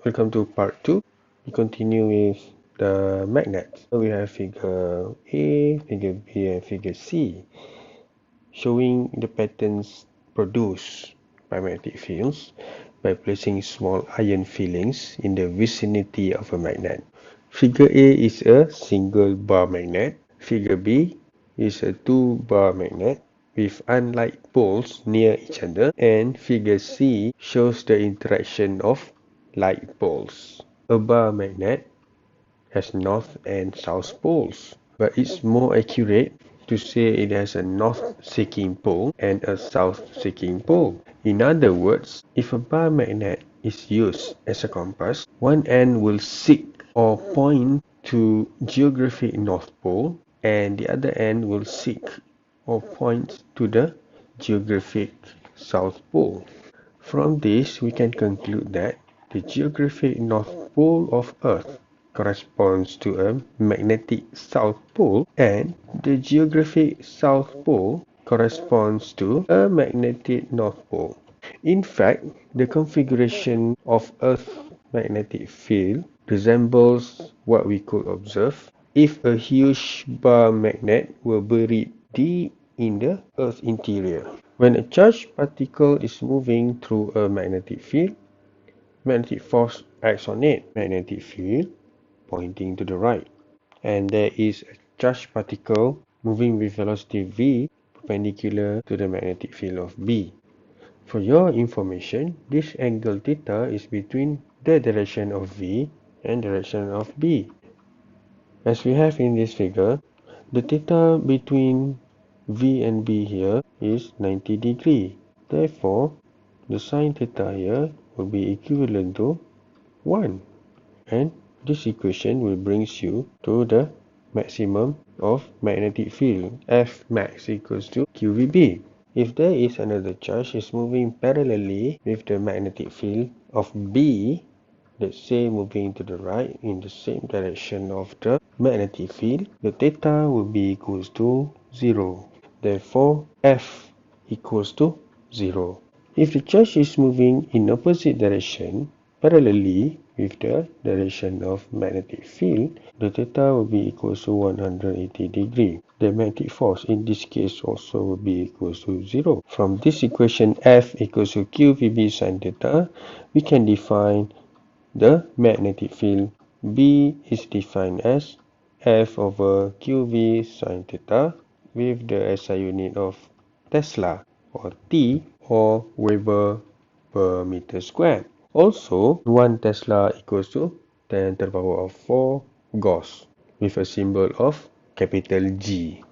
welcome to part 2. We continue with the magnets. So we have figure A, figure B and figure C, showing the patterns produced by magnetic fields by placing small iron filings in the vicinity of a magnet. Figure A is a single bar magnet. Figure B is a two bar magnet with unlike poles near each other, and figure C shows the interaction of like poles. A bar magnet has north and south poles, but it's more accurate to say it has a north-seeking pole and a south-seeking pole. In other words, if a bar magnet is used as a compass, one end will seek or point to geographic North Pole and the other end will seek or point to the geographic South Pole. From this, we can conclude that the geographic North Pole of Earth corresponds to a magnetic South Pole and the geographic South Pole corresponds to a magnetic North Pole. In fact, the configuration of Earth's magnetic field resembles what we could observe if a huge bar magnet were buried deep in the Earth's interior. When a charged particle is moving through a magnetic field, magnetic force acts on it. Magnetic field pointing to the right. And there is a charged particle moving with velocity v perpendicular to the magnetic field of B. For your information, this angle theta is between the direction of V and direction of B. As we have in this figure, the theta between V and B here is 90 degree. Therefore, the sine theta here will be equivalent to 1. And this equation will bring you to the maximum of magnetic field. F max equals to QVB. If there is another charge is moving parallelly with the magnetic field of B, let's say moving to the right in the same direction of the magnetic field, the theta will be equals to 0. Therefore, F equals to 0. If the charge is moving in opposite direction, parallelly with the direction of magnetic field, the theta will be equals to 180 degree. The magnetic force in this case also will be equals to 0. From this equation F equals to QVB sin theta, we can define the magnetic field. B is defined as F over QV sin theta with the SI unit of Tesla or T or Weber per meter squared. Also, 1 Tesla equals to 10 to the power of 4 Gauss with a symbol of capital G.